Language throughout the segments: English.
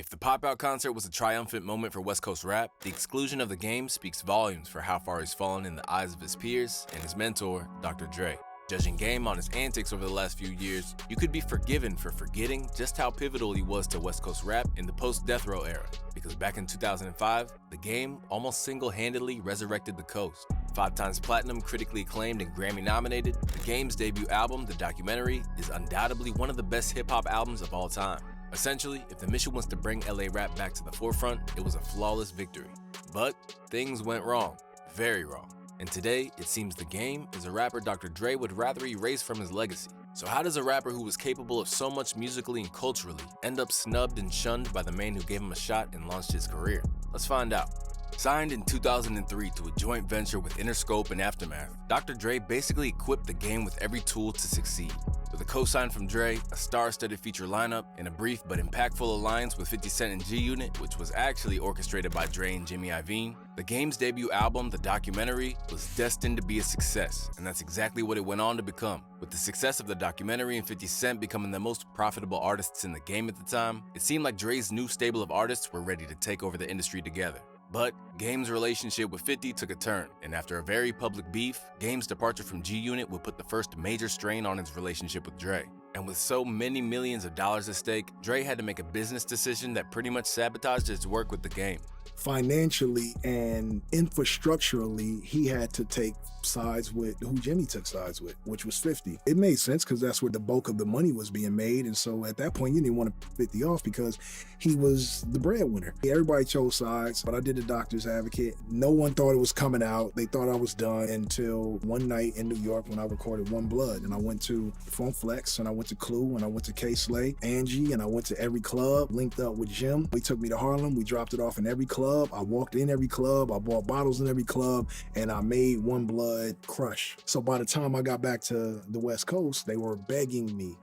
If the Pop-Out concert was a triumphant moment for West Coast rap, the exclusion of the game speaks volumes for how far he's fallen in the eyes of his peers and his mentor, Dr. Dre. Judging Game on his antics over the last few years, you could be forgiven for forgetting just how pivotal he was to West Coast rap in the post-Death Row era, because back in 2005, the Game almost single-handedly resurrected the coast. 5 times platinum, critically acclaimed and Grammy-nominated, the Game's debut album, The Documentary, is undoubtedly one of the best hip-hop albums of all time. Essentially, if the mission was to bring LA rap back to the forefront, it was a flawless victory. But things went wrong, very wrong. And today, it seems the Game is a rapper Dr. Dre would rather erase from his legacy. So how does a rapper who was capable of so much musically and culturally end up snubbed and shunned by the man who gave him a shot and launched his career? Let's find out. Signed in 2003 to a joint venture with Interscope and Aftermath, Dr. Dre basically equipped the Game with every tool to succeed. With a co-sign from Dre, a star-studded feature lineup, and a brief but impactful alliance with 50 Cent and G-Unit, which was actually orchestrated by Dre and Jimmy Iovine, the Game's debut album, The Documentary, was destined to be a success, and that's exactly what it went on to become. With the success of The Documentary and 50 Cent becoming the most profitable artists in the game at the time, it seemed like Dre's new stable of artists were ready to take over the industry together. But Game's relationship with 50 took a turn, and after a very public beef, Game's departure from G-Unit would put the first major strain on his relationship with Dre. And with so many millions of dollars at stake, Dre had to make a business decision that pretty much sabotaged his work with the Game. Financially and infrastructurally, he had to take sides with who Jimmy took sides with, which was 50. It made sense because that's where the bulk of the money was being made. And so at that point, you didn't want to 50 off because he was the breadwinner. Everybody chose sides, but I did the doctor's advocate. No one thought it was coming out. They thought I was done until one night in New York when I recorded One Blood. And I went to Funk Flex, and I went to Clue, and I went to K-Slay, Angie, and I went to every club, linked up with Jim. He took me to Harlem. We dropped it off in every club. I walked in every club. I bought bottles in every club, and I made One Blood crush. So by the time I got back to the West Coast, they were begging me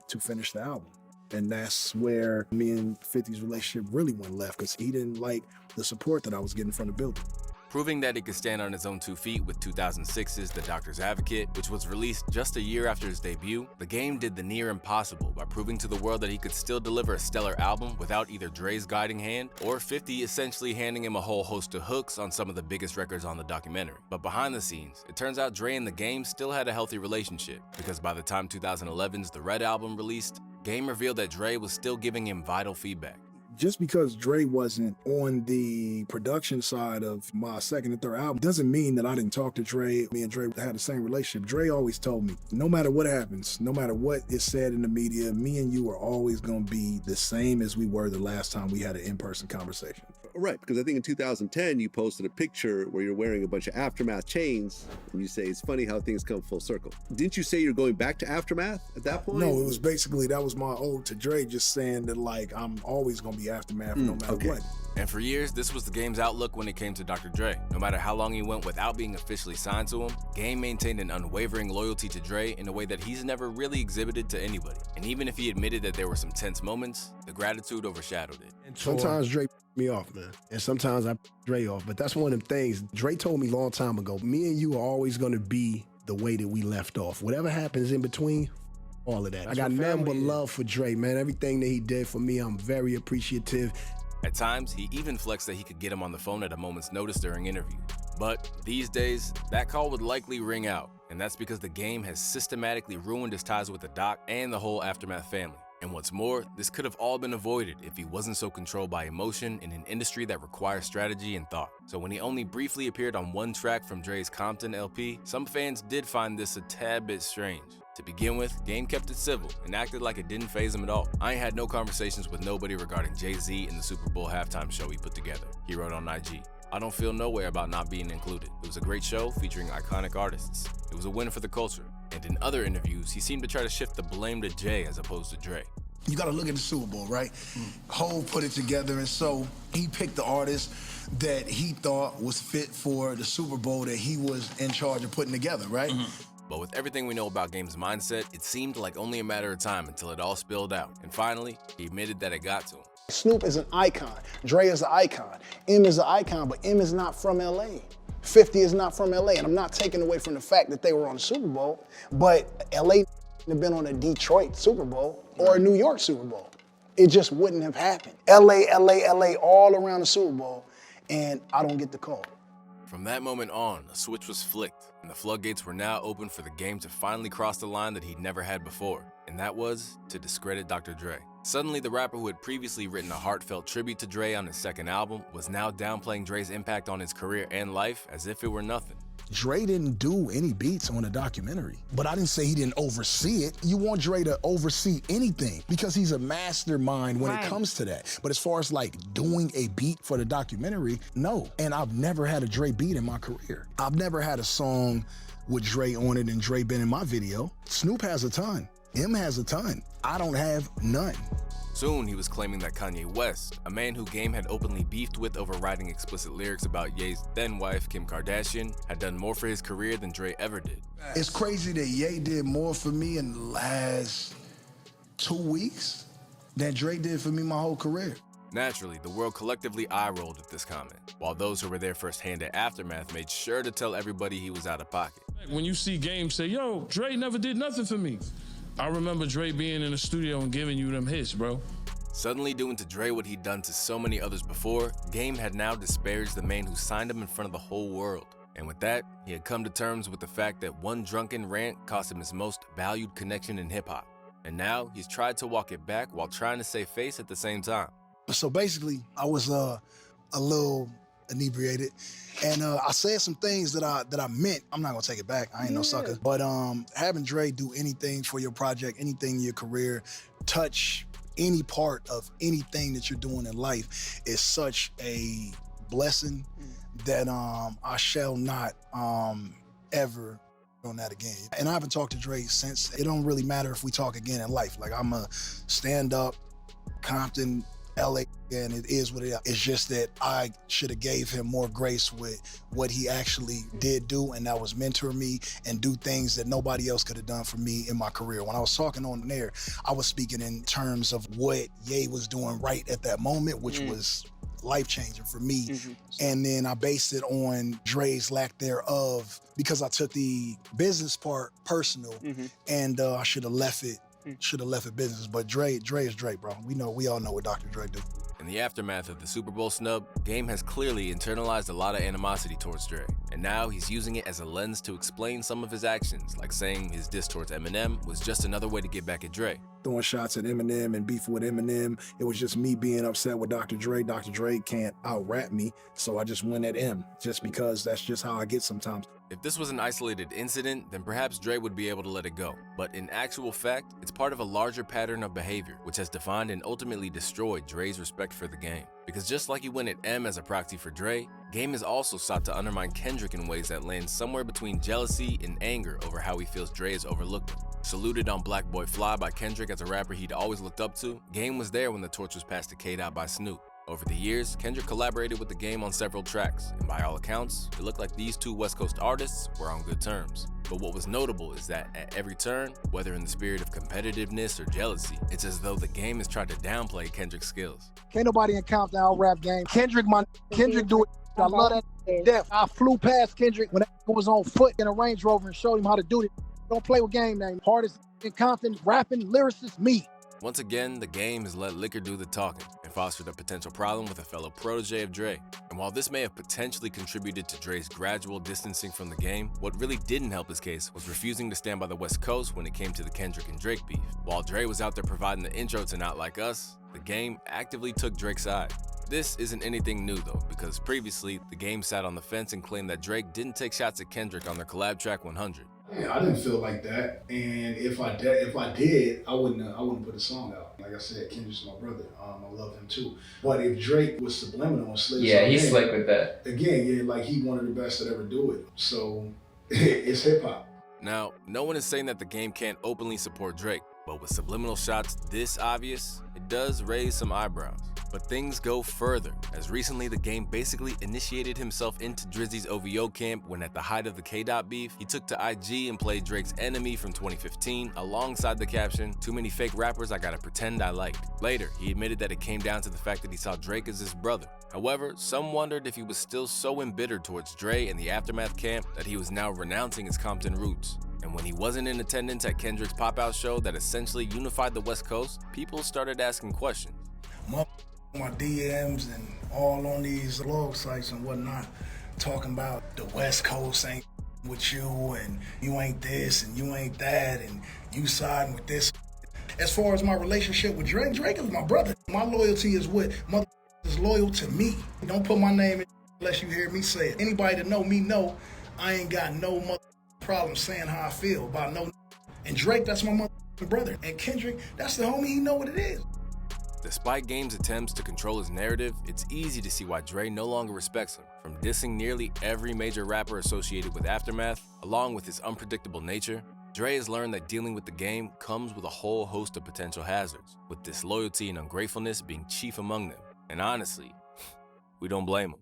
to finish the album. And that's where me and 50's relationship really went left, because he didn't like the support that I was getting from the building. Proving that he could stand on his own 2 feet with 2006's The Doctor's Advocate, which was released just a year after his debut, the Game did the near impossible by proving to the world that he could still deliver a stellar album without either Dre's guiding hand or 50 essentially handing him a whole host of hooks on some of the biggest records on The Documentary. But behind the scenes, it turns out Dre and the Game still had a healthy relationship, because by the time 2011's The Red album released, Game revealed that Dre was still giving him vital feedback. Just because Dre wasn't on the production side of my second and third album doesn't mean that I didn't talk to Dre. Me and Dre had the same relationship. Dre always told me, no matter what happens, no matter what is said in the media, me and you are always going to be the same as we were the last time we had an in-person conversation. Right, because I think in 2010, you posted a picture where you're wearing a bunch of Aftermath chains, and you say, it's funny how things come full circle. Didn't you say you're going back to Aftermath at that point? No, it was basically, that was my ode to Dre, just saying that, like, I'm always going to be Aftermath no matter what. And for years, this was the Game's outlook when it came to Dr. Dre. No matter how long he went without being officially signed to him, Game maintained an unwavering loyalty to Dre in a way that he's never really exhibited to anybody. And even if he admitted that there were some tense moments, the gratitude overshadowed it. Sometimes Dre me off, man. And sometimes I Dre off. But that's one of them things. Dre told me a long time ago, me and you are always going to be the way that we left off. Whatever happens in between, all of that. I got nothing but love for Dre, man. Everything that he did for me, I'm very appreciative. At times, he even flexed that he could get him on the phone at a moment's notice during interviews. But these days, that call would likely ring out, and that's because the Game has systematically ruined his ties with the Doc and the whole Aftermath family. And what's more, this could have all been avoided if he wasn't so controlled by emotion in an industry that requires strategy and thought. So when he only briefly appeared on one track from Dre's Compton LP, some fans did find this a tad bit strange. To begin with, Game kept it civil and acted like it didn't faze him at all. I ain't had no conversations with nobody regarding Jay-Z and the Super Bowl halftime show he put together, he wrote on IG. I don't feel no way about not being included. It was a great show featuring iconic artists. It was a win for the culture. And in other interviews, he seemed to try to shift the blame to Jay as opposed to Dre. You gotta look at the Super Bowl, right? Hov put it together, and so he picked the artist that he thought was fit for the Super Bowl that he was in charge of putting together, right? But with everything we know about Game's mindset, it seemed like only a matter of time until it all spilled out. And finally, he admitted that it got to him. Snoop is an icon. Dre is an icon. M is an icon, but M is not from LA. 50 is not from LA, and I'm not taking away from the fact that they were on the Super Bowl, but LA have been on a Detroit Super Bowl or a New York Super Bowl. It just wouldn't have happened. LA, all around the Super Bowl, and I don't get the call. From that moment on, a switch was flicked, and the floodgates were now open for the game to finally cross the line that he'd never had before, and that was to discredit Dr. Dre. Suddenly, the rapper who had previously written a heartfelt tribute to Dre on his second album was now downplaying Dre's impact on his career and life as if it were nothing. Dre didn't do any beats on the documentary, but I didn't say he didn't oversee it. You want Dre to oversee anything because he's a mastermind when it comes to that. But as far as like doing a beat for the documentary, no. And I've never had a Dre beat in my career. I've never had a song with Dre on it and Dre been in my video. Snoop has a ton. M has a ton. I don't have none. Soon, he was claiming that Kanye West, a man who Game had openly beefed with over writing explicit lyrics about Ye's then-wife, Kim Kardashian, had done more for his career than Dre ever did. It's crazy that Ye did more for me in the last 2 weeks than Dre did for me my whole career. Naturally, the world collectively eye-rolled at this comment, while those who were there firsthand at Aftermath made sure to tell everybody he was out of pocket. When you see Game say, yo, Dre never did nothing for me. I remember Dre being in the studio and giving you them hits, bro. Suddenly doing to Dre what he'd done to so many others before, Game had now disparaged the man who signed him in front of the whole world. And with that, he had come to terms with the fact that one drunken rant cost him his most valued connection in hip-hop. And now he's tried to walk it back while trying to save face at the same time. So basically, I was a little inebriated, and I said some things that I meant. I'm not gonna take it back. I ain't no sucker. But having Dre do anything for your project, anything in your career, touch any part of anything that you're doing in life is such a blessing that I shall not ever on that again. And I haven't talked to Dre since. It don't really matter if we talk again in life. Like, I'm a stand-up Compton, LA, and it is what it is. It's just that I should have gave him more grace with what he actually did do, and that was mentor me and do things that nobody else could have done for me in my career. When I was talking on there, I was speaking in terms of what Ye was doing right at that moment, which was life-changing for me. And then I based it on Dre's lack thereof because I took the business part personal, and I should have left it business. But Dre is Dre, bro. We all know what Dr. Dre do. In the aftermath of the Super Bowl snub, Game has clearly internalized a lot of animosity towards Dre, and now he's using it as a lens to explain some of his actions, like saying his diss towards Eminem was just another way to get back at Dre. Throwing shots at Eminem and beefing with Eminem, it was just me being upset with Dr. Dre. Dr. Dre can't out-rap me, so I just went at him, just because that's just how I get sometimes. If this was an isolated incident, then perhaps Dre would be able to let it go. But in actual fact, it's part of a larger pattern of behavior, which has defined and ultimately destroyed Dre's respect for the game. Because just like he went at M as a proxy for Dre, Game has also sought to undermine Kendrick in ways that land somewhere between jealousy and anger over how he feels Dre has overlooked him. Saluted on Black Boy Fly by Kendrick as a rapper he'd always looked up to, Game was there when the torch was passed to K-Dot by Snoop. Over the years, Kendrick collaborated with the Game on several tracks, and by all accounts, it looked like these two West Coast artists were on good terms. But what was notable is that at every turn, whether in the spirit of competitiveness or jealousy, it's as though the Game has tried to downplay Kendrick's skills. Can't nobody in Countdown rap game. Kendrick do it. I love that to death. I flew past Kendrick when that was on foot in a Range Rover and showed him how to do it. Don't play with Game name. Hardest in Compton, rapping, lyricist, me. Once again, the Game has let liquor do the talking and fostered a potential problem with a fellow protege of Dre. And while this may have potentially contributed to Dre's gradual distancing from the Game, what really didn't help his case was refusing to stand by the West Coast when it came to the Kendrick and Drake beef. While Dre was out there providing the intro to Not Like Us, the Game actively took Drake's side. This isn't anything new though, because previously, the Game sat on the fence and claimed that Drake didn't take shots at Kendrick on their collab track 100. Yeah, I didn't feel like that, and if I did, I wouldn't put a song out. Like I said, Kendrick's my brother. I love him too. But if Drake was subliminal and slick, he's slick with that. Again, like he one of the best that ever do it. So it's hip hop. Now, no one is saying that the Game can't openly support Drake, but with subliminal shots this obvious, it does raise some eyebrows. But things go further, as recently the Game basically initiated himself into Drizzy's OVO camp when at the height of the K-Dot beef, he took to IG and played Drake's Enemy from 2015 alongside the caption, "Too many fake rappers I gotta pretend I liked." Later, he admitted that it came down to the fact that he saw Drake as his brother. However, some wondered if he was still so embittered towards Dre and the Aftermath camp that he was now renouncing his Compton roots. And when he wasn't in attendance at Kendrick's pop-out show that essentially unified the West Coast, people started asking questions. My DMs and all on these blog sites and whatnot, talking about the West Coast ain't with you, and you ain't this, and you ain't that, and you siding with this. As far as my relationship with Drake, Drake is my brother. My loyalty is what mother is loyal to me. Don't put my name in unless you hear me say it. Anybody that know me know I ain't got no mother problem saying how I feel about no. And Drake, that's my mother brother. And Kendrick, that's the homie, he know what it is. Despite Game's attempts to control his narrative, it's easy to see why Dre no longer respects him. From dissing nearly every major rapper associated with Aftermath, along with his unpredictable nature, Dre has learned that dealing with the game comes with a whole host of potential hazards, with disloyalty and ungratefulness being chief among them. And honestly, we don't blame him.